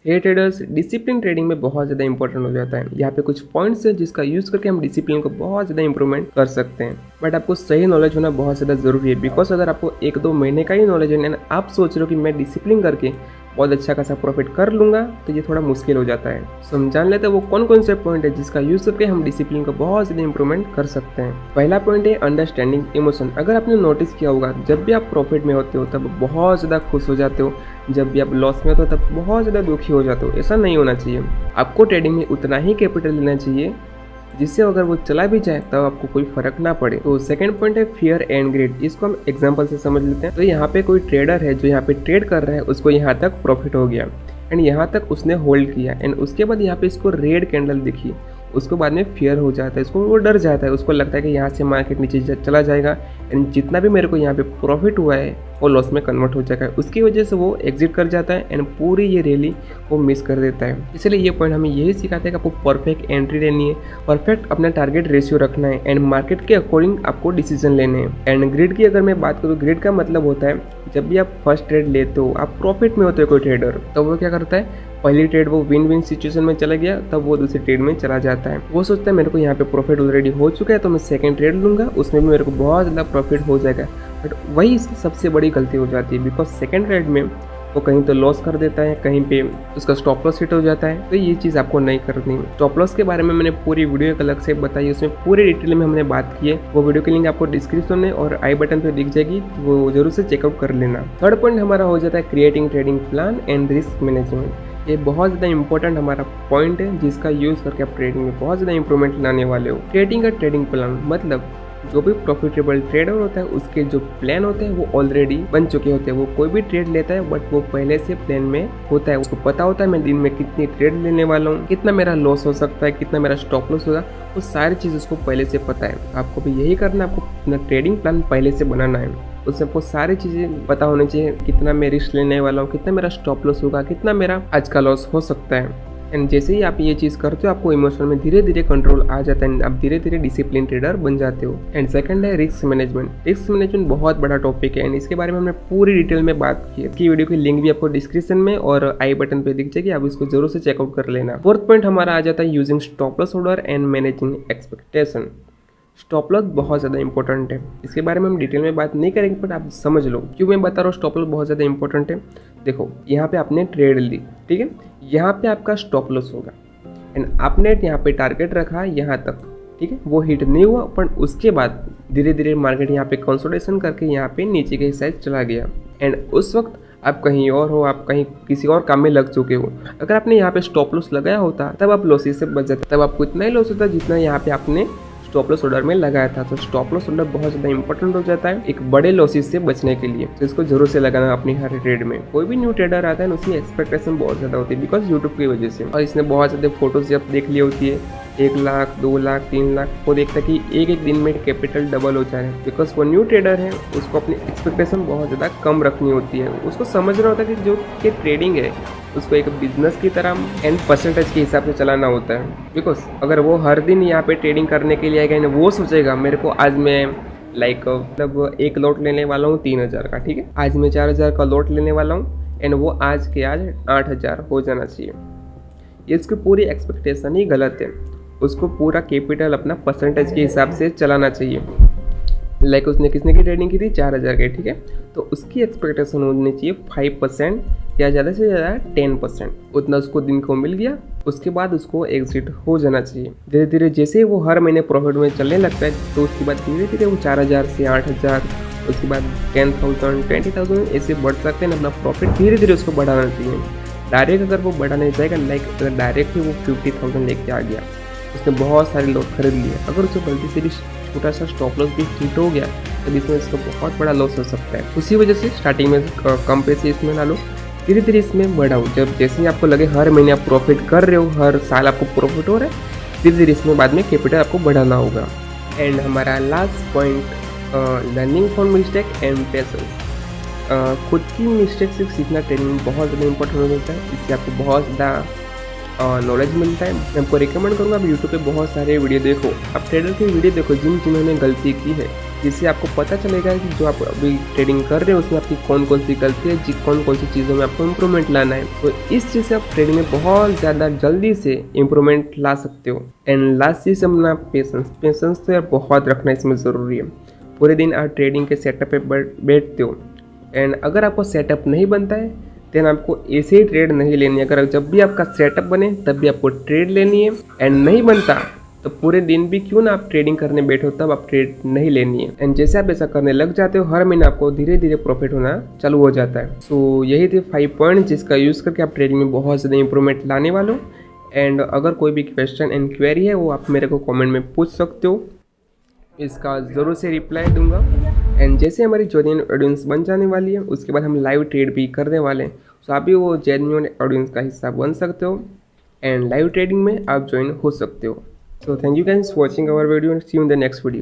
हे traders, discipline trading में बहुत ज़्यादा इंपॉर्टेंट हो जाता है। यहाँ पे कुछ पॉइंट्स हैं जिसका यूज़ करके हम डिसिप्लिन को बहुत ज़्यादा इंप्रूवमेंट कर सकते हैं। बट आपको सही नॉलेज होना बहुत ज़्यादा ज़रूरी है, बिकॉज अगर आपको 1-2 महीने का ही नॉलेज है ना, आप सोच रहे हो कि मैं डिसिप्लिन करके बहुत अच्छा खासा प्रॉफिट कर लूँगा, तो ये थोड़ा मुश्किल हो जाता है। सो हम जान लेते हैं वो कौन कौन से पॉइंट है जिसका यूज़ करके हम डिसिप्लिन को बहुत ज़्यादा इंप्रूवमेंट कर सकते हैं। पहला पॉइंट है अंडरस्टैंडिंग इमोशन। अगर आपने नोटिस किया होगा, जब भी आप प्रॉफिट में होते हो तब बहुत ज़्यादा खुश हो जाते हो, जब भी आप लॉस में होते हो तब बहुत ज़्यादा दुखी हो जाते हो। ऐसा नहीं होना चाहिए। आपको ट्रेडिंग में उतना ही कैपिटल लेना चाहिए जिससे अगर वो चला भी जाए तब आपको कोई फर्क ना पड़े। तो सेकंड पॉइंट है फियर एंड ग्रीड। इसको हम एग्जांपल से समझ लेते हैं। तो यहाँ पे कोई ट्रेडर है जो यहाँ पे ट्रेड कर रहा है, उसको यहाँ तक प्रॉफिट हो गया एंड यहाँ तक उसने होल्ड किया एंड उसके बाद यहाँ पे इसको रेड कैंडल दिखी, उसको बाद में फियर हो जाता है, इसको वो डर जाता है, उसको लगता है कि यहाँ से मार्केट नीचे चला जाएगा एंड जितना भी मेरे को यहाँ पे प्रॉफिट हुआ है वो लॉस में कन्वर्ट हो जाएगा। उसकी वजह से वो एग्जिट कर जाता है एंड पूरी ये रैली वो मिस कर देता है। इसलिए ये पॉइंट हमें यही सिखाता है कि आपको परफेक्ट एंट्री लेनी है, परफेक्ट अपना टारगेट रेशियो रखना है एंड मार्केट के अकॉर्डिंग आपको डिसीजन लेने हैं। एंड ग्रिड की अगर मैं बात करूँ, ग्रिड का मतलब होता है जब भी आप फर्स्ट ट्रेड लेते हो, आप प्रॉफिट में होते हो कोई ट्रेडर, तो वो क्या करता है, पहली ट्रेड वो विन विन सिचुएशन में चला गया, तब वो दूसरी ट्रेड में चला जाता है। वो सोचता है मेरे को यहाँ पे प्रॉफिट ऑलरेडी हो चुका है तो मैं सेकंड ट्रेड लूँगा, उसमें भी मेरे को बहुत ज़्यादा प्रॉफिट हो जाएगा। बट वही इसकी सबसे बड़ी गलती हो जाती है, बिकॉज सेकंड ट्रेड में वो कहीं तो लॉस कर देता है, कहीं पे उसका स्टॉप लॉस हिट हो जाता है। तो ये चीज़ आपको नहीं करनी। स्टॉप लॉस के बारे में मैंने पूरी वीडियो एक अलग से बताई, उसमें पूरी डिटेल में हमने बात की है। वो वीडियो की लिंक आपको डिस्क्रिप्शन में और आई बटन पे दिख जाएगी, वो जरूर से चेकआउट कर लेना। थर्ड पॉइंट हमारा हो जाता है creating trading plan and risk management. ये बहुत ज़्यादा इंपॉर्टेंट हमारा पॉइंट है जिसका यूज़ करके आप ट्रेडिंग में बहुत ज़्यादा इंप्रूवमेंट लाने वाले हो। क्रिएटिंग का ट्रेडिंग प्लान मतलब जो भी प्रॉफिटेबल ट्रेडर होता है उसके जो प्लान होते हैं वो ऑलरेडी बन चुके होते हैं। वो कोई भी ट्रेड लेता है बट वो पहले से प्लान में होता है, उसको पता होता है मैं दिन में कितनी ट्रेड लेने वाला हूँ, कितना मेरा लॉस हो सकता है, कितना मेरा स्टॉप लॉस होगा, वो सारी चीज़ उसको पहले से पता है। आपको भी यही करना है, आपको अपना ट्रेडिंग प्लान पहले से बनाना है। उसमें आपको सारी चीज़ें पता होनी चाहिए, कितना मैं रिस्क लेने वाला हूँ, कितना मेरा स्टॉप लॉस होगा, कितना मेरा आज का लॉस हो सकता है। एंड जैसे ही आप ये चीज़ करते हो आपको इमोशन में धीरे धीरे कंट्रोल आ जाता है, आप धीरे धीरे डिसिप्लिन ट्रेडर बन जाते हो। एंड सेकंड है रिस्क मैनेजमेंट। रिस्क मैनेजमेंट बहुत बड़ा टॉपिक है एंड इसके बारे में हमने पूरी डिटेल में बात की है। इसकी वीडियो की लिंक भी आपको डिस्क्रिप्शन में और आई बटन पे दिख जाएगी, आप इसको जरूर से चेकआउट कर लेना। फोर्थ पॉइंट हमारा आ जाता है using stop loss order and managing expectation. Stop loss बहुत ज़्यादा इंपॉर्टेंट है, इसके बारे में हम डिटेल में बात नहीं करेंगे बट आप समझ लो क्यों मैं बता रहा हूँ स्टॉप लॉस बहुत ज़्यादा इंपॉर्टेंट है। देखो यहाँ पे आपने ट्रेड ली, ठीक है, यहाँ पे आपका स्टॉप लॉस होगा एंड आपने यहाँ पे टारगेट रखा यहाँ तक, ठीक है, वो हिट नहीं हुआ, पर उसके बाद धीरे धीरे मार्केट यहाँ पे कंसोलिडेशन करके यहाँ पे नीचे के साइड चला गया एंड उस वक्त आप कहीं और हो, आप कहीं किसी और काम में लग चुके हो। अगर आपने यहाँ पे स्टॉप लॉस लगाया होता तब आप लॉसेस से बच जाते, तब आपको इतना ही लॉस होता जितना यहाँ पे आपने स्टॉप लॉस ऑर्डर में लगाया था। तो स्टॉप लॉस ऑर्डर बहुत ज़्यादा इंपॉर्टेंट हो जाता है एक बड़े लॉसेस से बचने के लिए, तो इसको जरूर से लगाना अपनी हर ट्रेड में। कोई भी न्यू ट्रेडर आता है ना, उसकी एक्सपेक्टेशन बहुत ज़्यादा होती है बिकॉज यूट्यूब की वजह से, और इसने बहुत ज़्यादा फोटोज जब देख ली होती है 1 लाख 2 लाख 3 लाख, वो देखता है कि एक दिन में कैपिटल डबल हो जाए, बिकॉज वो न्यू ट्रेडर है, उसको अपनी एक्सपेक्टेशन बहुत ज़्यादा कम रखनी होती है। उसको समझना होता है कि जो कि ट्रेडिंग है उसको एक बिजनेस की तरह एंड परसेंटेज के हिसाब से चलाना होता है। बिकॉज अगर वो हर दिन यहाँ पे ट्रेडिंग करने के लिए आएगा ना, वो सोचेगा मेरे को आज मैं मतलब एक लॉट लेने वाला हूँ 3000 का, ठीक है, आज मैं 4000 का लॉट लेने वाला हूँ एंड वो आज के आज 8000 हो जाना चाहिए। ये इसकी पूरी एक्सपेक्टेशन ही गलत है। उसको पूरा कैपिटल अपना परसेंटेज के हिसाब से चलाना चाहिए। लाइक उसने किसने की ट्रेडिंग की थी 4000 की, ठीक है, तो उसकी एक्सपेक्टेशन होनी चाहिए 5% या ज़्यादा से ज़्यादा 10%, उतना उसको दिन को मिल गया, उसके बाद उसको एग्जिट हो जाना चाहिए। धीरे धीरे जैसे वो हर महीने प्रॉफिट में चलने लगता है तो उसके बाद धीरे धीरे वो 4000 से 8000, उसके बाद 10,000 20,000 ऐसे बढ़ सकते हैं। अपना प्रॉफिट धीरे धीरे उसको बढ़ाना चाहिए। डायरेक्ट अगर वो बढ़ाने जाएगा, लाइक अगर डायरेक्ट ही वो 50,000 लेके आ गया, उसने बहुत सारे लोग खरीद लिए, अगर उसको गलती से भी छोटा सा स्टॉप लॉस भी हिट हो गया तो इसमें इसका बहुत बड़ा लॉस हो सकता है। उसी वजह से स्टार्टिंग में कम पैसे इसमें डालो, धीरे धीरे इसमें बढ़ाओ। जब जैसे ही आपको लगे हर महीने आप प्रॉफिट कर रहे हो, हर साल आपको प्रॉफिट हो रहा है, धीरे धीरे इसमें बाद में कैपिटल आपको बढ़ाना होगा। एंड हमारा last point learning from mistake and patience. खुद की मिस्टेक से सीखना ट्रेनिंग बहुत ज़्यादा इंपॉर्टेंट हो जाता है, इससे आपको बहुत ज़्यादा नॉलेज मिलता है। मैं आपको रिकमेंड करूँगा आप यूट्यूब पे बहुत सारे वीडियो देखो, आप ट्रेडर की वीडियो देखो जिन्होंने गलती की है, जिससे आपको पता चलेगा कि जो आप अभी ट्रेडिंग कर रहे हो उसमें आपकी कौन कौन सी गलती है, कौन कौन सी चीज़ों में आपको इम्प्रूवमेंट लाना है। तो इस चीज़ से आप ट्रेडिंग में बहुत ज़्यादा जल्दी से इम्प्रूवमेंट ला सकते हो। एंड लास्ट चीज़ अपना पेशेंस तो यार बहुत रखना इसमें ज़रूरी है। पूरे दिन आप ट्रेडिंग के सेटअप पे बैठते हो एंड अगर आपको सेटअप नहीं बनता है देन आपको ऐसे ही ट्रेड नहीं लेनी है। अगर जब भी आपका सेटअप बने तब भी आपको ट्रेड लेनी है एंड नहीं बनता तो पूरे दिन भी क्यों ना आप ट्रेडिंग करने बैठो तब आप ट्रेड नहीं लेनी है। एंड जैसे आप ऐसा करने लग जाते हो हर महीने आपको धीरे धीरे प्रॉफिट होना चालू हो जाता है। सो यही थे 5 पॉइंट जिसका यूज़ करके आप ट्रेडिंग में बहुत ज़्यादा इंप्रूवमेंट लाने वाले हो। एंड अगर कोई भी क्वेश्चन एंड क्वेरी है वो आप मेरे को कमेंट में पूछ सकते हो, इसका ज़रूर से रिप्लाई दूंगा। एंड जैसे हमारी जेन्युइन ऑडियंस बन जाने वाली है उसके बाद हम लाइव ट्रेड भी करने वाले हैं। सो आप भी वो जेन्युइन ऑडियंस का हिस्सा बन सकते हो एंड लाइव ट्रेडिंग में आप ज्वाइन हो सकते हो। So thank you guys for watching our video and see you in the next video.